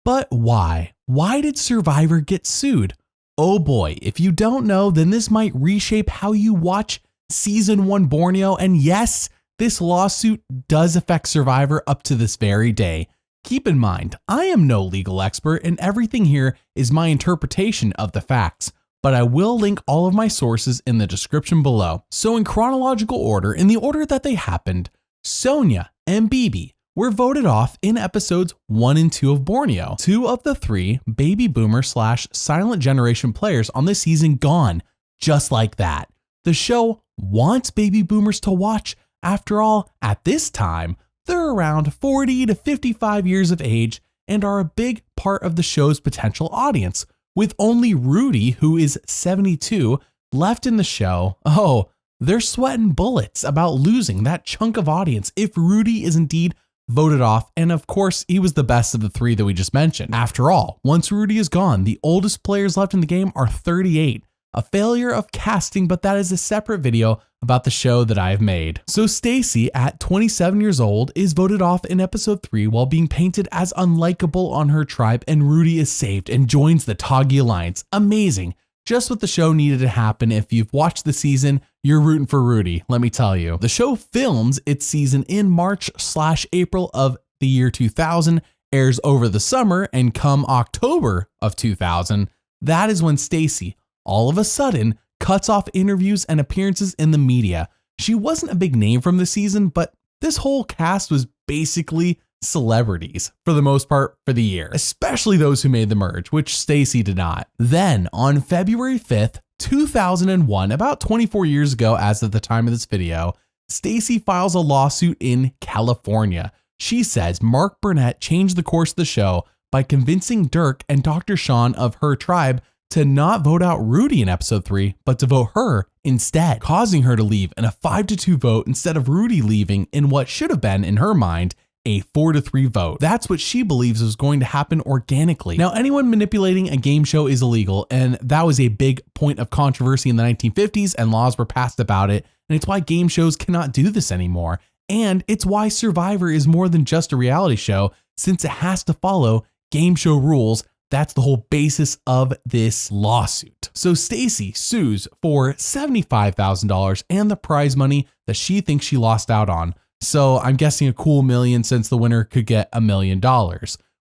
But why? Why did Survivor get sued? Oh boy, if you don't know, then this might reshape how you watch Season 1 Borneo, and yes, this lawsuit does affect Survivor up to this very day. Keep in mind, I am no legal expert and everything here is my interpretation of the facts, but I will link all of my sources in the description below. So in chronological order, in the order that they happened, Sonia and Bibi were voted off in episodes 1 and 2 of Borneo. 2 of the 3 baby boomer / silent generation players on this season gone, just like that. The show wants baby boomers to watch. After all, at this time, they're around 40 to 55 years of age and are a big part of the show's potential audience. With only Rudy, who is 72, left in the show, oh, they're sweating bullets about losing that chunk of audience if Rudy is indeed voted off, and of course, he was the best of the 3 that we just mentioned. After all, once Rudy is gone, the oldest players left in the game are 38. A failure of casting, but that is a separate video about the show that I have made. So Stacy, at 27 years old, is voted off in episode 3 while being painted as unlikable on her tribe, and Rudy is saved and joins the Toggy Alliance. Amazing. Just what the show needed to happen. If you've watched the season, you're rooting for Rudy, let me tell you. The show films its season in March / April of the year 2000, airs over the summer, and come October of 2000, that is when Stacy, all of a sudden, cuts off interviews and appearances in the media. She wasn't a big name from the season, but this whole cast was basically celebrities for the most part for the year, especially those who made the merge, which Stacy did not. Then on February 5th, 2001, about 24 years ago as of the time of this video, Stacy files a lawsuit in California. She says Mark Burnett changed the course of the show by convincing Dirk and Dr. Sean of her tribe to not vote out Rudy in episode 3, but to vote her instead, causing her to leave in a 5-2 vote instead of Rudy leaving in what should have been, in her mind, a 4-3 vote. That's what she believes was going to happen organically. Now, anyone manipulating a game show is illegal, and that was a big point of controversy in the 1950s, and laws were passed about it, and it's why game shows cannot do this anymore. And it's why Survivor is more than just a reality show, since it has to follow game show rules. That's the whole basis of this lawsuit. So Stacy sues for $75,000 and the prize money that she thinks she lost out on. So I'm guessing a cool $1 million, since the winner could get $1 million.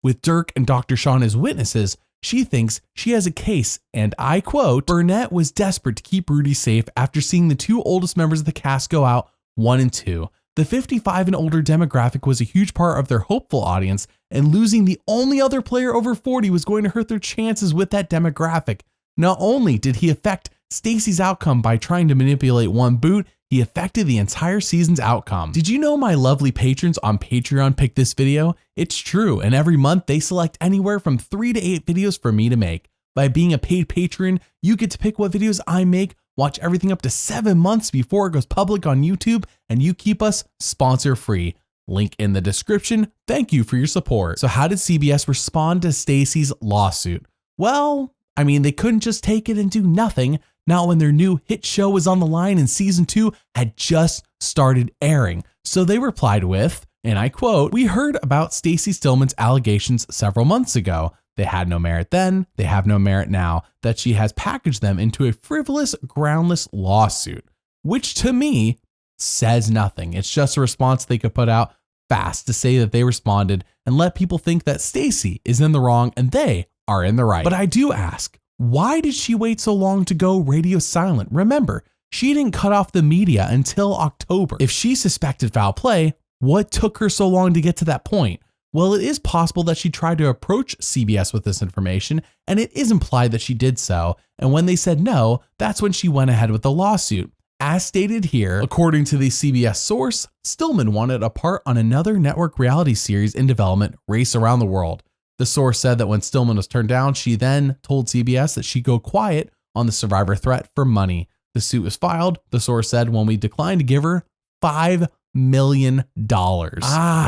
With Dirk and Dr. Sean as witnesses, she thinks she has a case, and I quote, Burnett was desperate to keep Rudy safe after seeing the 2 oldest members of the cast go out, 1 and 2. The 55 and older demographic was a huge part of their hopeful audience, and losing the only other player over 40 was going to hurt their chances with that demographic. Not only did he affect Stacy's outcome by trying to manipulate one boot, he affected the entire season's outcome. Did you know my lovely patrons on Patreon picked this video? It's true, and every month they select anywhere from 3 to 8 videos for me to make. By being a paid patron, you get to pick what videos I make, watch everything up to 7 months before it goes public on YouTube, and you keep us sponsor free. Link in the description. Thank you for your support. So how did CBS respond to Stacy's lawsuit? Well, I mean, they couldn't just take it and do nothing, not when their new hit show was on the line and season 2 had just started airing. So they replied with, and I quote, "We heard about Stacy Stillman's allegations several months ago. They had no merit then, they have no merit now, that she has packaged them into a frivolous, groundless lawsuit," which to me says nothing. It's just a response they could put out fast to say that they responded and let people think that Stacy is in the wrong and they are in the right. But I do ask, why did she wait so long to go radio silent? Remember, she didn't cut off the media until October. If she suspected foul play, what took her so long to get to that point? Well, it is possible that she tried to approach CBS with this information, and it is implied that she did so. And when they said no, that's when she went ahead with the lawsuit. As stated here, according to the CBS source, Stillman wanted a part on another network reality series in development, Race Around the World. The source said that when Stillman was turned down, she then told CBS that she'd go quiet on the Survivor threat for money. The suit was filed, the source said, when we declined to give her $5 million.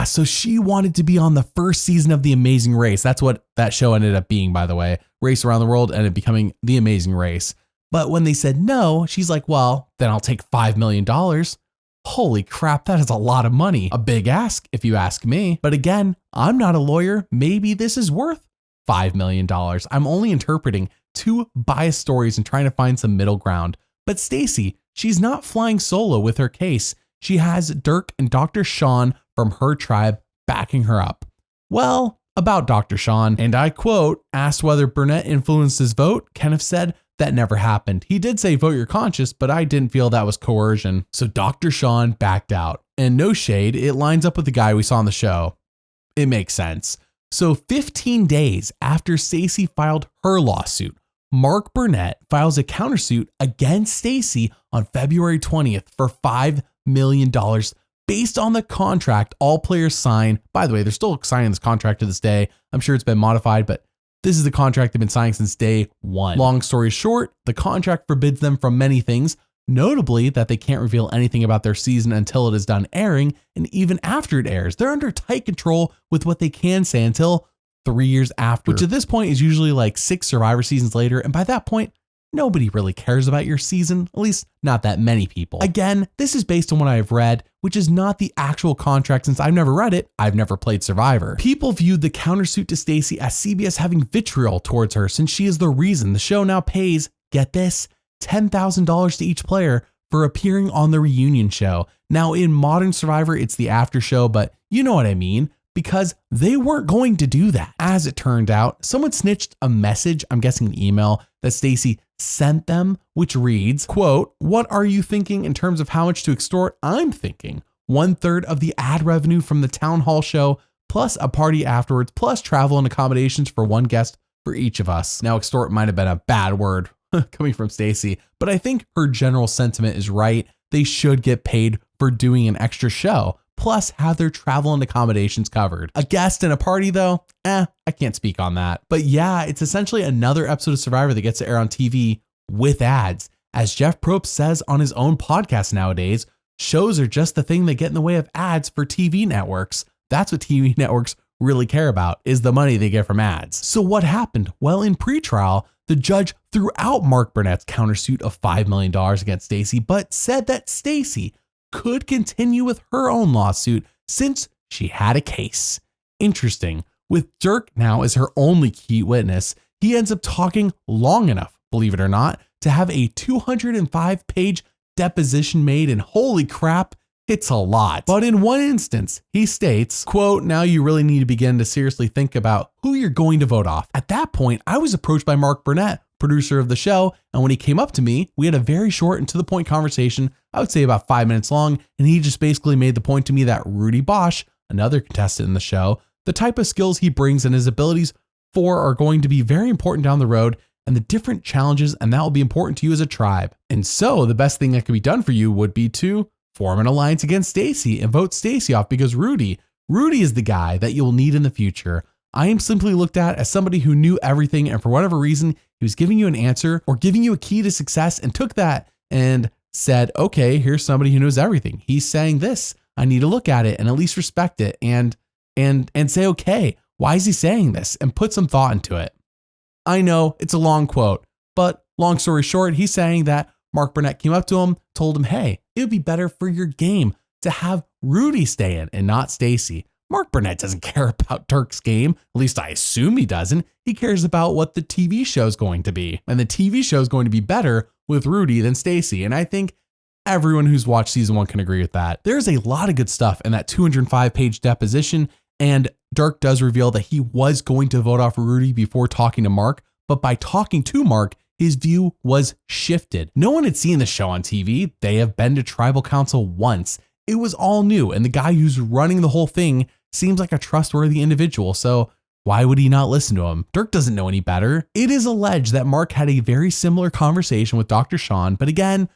So she wanted to be on the first season of The Amazing Race. That's what that show ended up being, by the way. Race Around the World ended up becoming The Amazing Race. But when they said no, she's like, well, then I'll take $5 million. Holy crap, that is a lot of money. A big ask, if you ask me. But again, I'm not a lawyer. Maybe this is worth $5 million. I'm only interpreting two biased stories and trying to find some middle ground. But Stacey, she's not flying solo with her case. She has Dirk and Dr. Sean from her tribe backing her up. Well, about Dr. Sean, and I quote, asked whether Burnett influenced his vote, Kenneth said, that never happened. He did say vote your conscience, but I didn't feel that was coercion. So Dr. Sean backed out. And no shade, it lines up with the guy we saw on the show. It makes sense. So 15 days after Stacey filed her lawsuit, Mark Burnett files a countersuit against Stacey on February 20th for $5 million based on the contract all players sign. By the way, they're still signing this contract to this day. I'm sure it's been modified, but this is the contract they've been signing since day one. Long story short, the contract forbids them from many things, notably that they can't reveal anything about their season until it is done airing, and even after it airs, they're under tight control with what they can say until 3 years after, which at this point is usually like 6 Survivor seasons later, and by that point, nobody really cares about your season, at least not that many people. Again, this is based on what I have read, which is not the actual contract since I've never read it, I've never played Survivor. People viewed the countersuit to Stacey as CBS having vitriol towards her since she is the reason the show now pays, get this, $10,000 to each player for appearing on the reunion show. Now in modern Survivor, it's the after show, but you know what I mean, because they weren't going to do that. As it turned out, someone snitched a message, I'm guessing an email, that Stacey sent them, which reads, quote, what are you thinking in terms of how much to extort? I'm thinking 1/3 of the ad revenue from the town hall show, plus a party afterwards, plus travel and accommodations for one guest for each of us. Now extort might have been a bad word coming from Stacey, but I think her general sentiment is right. They should get paid for doing an extra show, plus have their travel and accommodations covered. A guest and a party though, I can't speak on that. But yeah, it's essentially another episode of Survivor that gets to air on TV with ads. As Jeff Probst says on his own podcast nowadays, shows are just the thing that get in the way of ads for TV networks. That's what TV networks really care about, is the money they get from ads. So what happened? Well, in pretrial, the judge threw out Mark Burnett's countersuit of $5 million against Stacey, but said that Stacey could continue with her own lawsuit since she had a case. Interesting. With Dirk now as her only key witness, he ends up talking long enough, believe it or not, to have a 205-page deposition made, and holy crap, it's a lot. But in one instance, he states, quote, now you really need to begin to seriously think about who you're going to vote off. At that point, I was approached by Mark Burnett, producer of the show, and when he came up to me, we had a very short and to the point conversation, I would say about 5 minutes long, and he just basically made the point to me that Rudy Bosch, another contestant in the show, the type of skills he brings and his abilities are going to be very important down the road, and the different challenges, and that will be important to you as a tribe. And so the best thing that could be done for you would be to form an alliance against Stacey and vote Stacey off, because Rudy is the guy that you'll need in the future. I am simply looked at as somebody who knew everything, and for whatever reason, he was giving you an answer or giving you a key to success and took that and said, okay, here's somebody who knows everything. He's saying this. I need to look at it and at least respect it and say, okay, why is he saying this? And put some thought into it. I know it's a long quote, but long story short, he's saying that Mark Burnett came up to him, told him, hey, it would be better for your game to have Rudy stay in and not Stacey. Mark Burnett doesn't care about Dirk's game. At least I assume he doesn't. He cares about what the TV show is going to be. And the TV show is going to be better with Rudy than Stacey. And I think everyone who's watched season 1 can agree with that. There's a lot of good stuff in that 205-page deposition. And Dirk does reveal that he was going to vote off Rudy before talking to Mark. But by talking to Mark, his view was shifted. No one had seen the show on TV. They have been to tribal council once. It was all new. And the guy who's running the whole thing seems like a trustworthy individual. So why would he not listen to him? Dirk doesn't know any better. It is alleged that Mark had a very similar conversation with Dr. Sean, but again,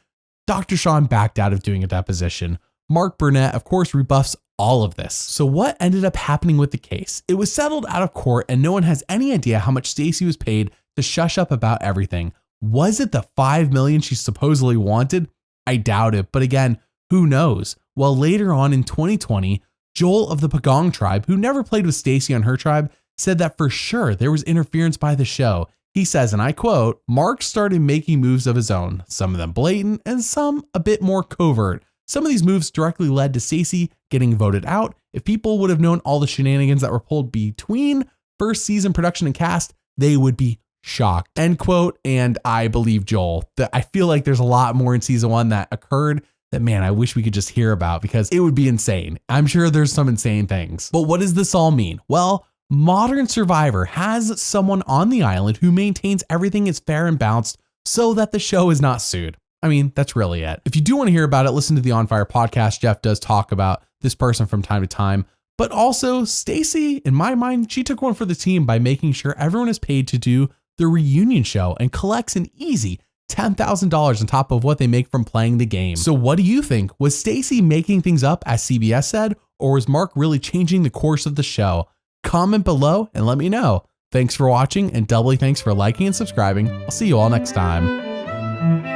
Dr. Sean backed out of doing a deposition. Mark Burnett, of course, rebuffs all of this. So what ended up happening with the case? It was settled out of court and no one has any idea how much Stacey was paid to shush up about everything. Was it the $5 million she supposedly wanted? I doubt it, but again, who knows? Well, later on in 2020, Joel of the Pagong tribe, who never played with Stacey on her tribe, said that for sure there was interference by the show. He says, and I quote, Mark started making moves of his own, some of them blatant and some a bit more covert. Some of these moves directly led to Stacey getting voted out. If people would have known all the shenanigans that were pulled between first season production and cast, they would be shocked. End quote. And I believe Joel. I feel like there's a lot more in season 1 that occurred that, man, I wish we could just hear about because it would be insane. I'm sure there's some insane things. But what does this all mean? Well, modern Survivor has someone on the island who maintains everything is fair and balanced so that the show is not sued. I mean, that's really it. If you do want to hear about it, listen to the On Fire podcast. Jeff does talk about this person from time to time. But also, Stacy, in my mind, she took one for the team by making sure everyone is paid to do the reunion show and collects an easy $10,000 on top of what they make from playing the game. So what do you think? Was Stacy making things up, as CBS said, or was Mark really changing the course of the show? Comment below and let me know. Thanks for watching, and doubly thanks for liking and subscribing. I'll see you all next time.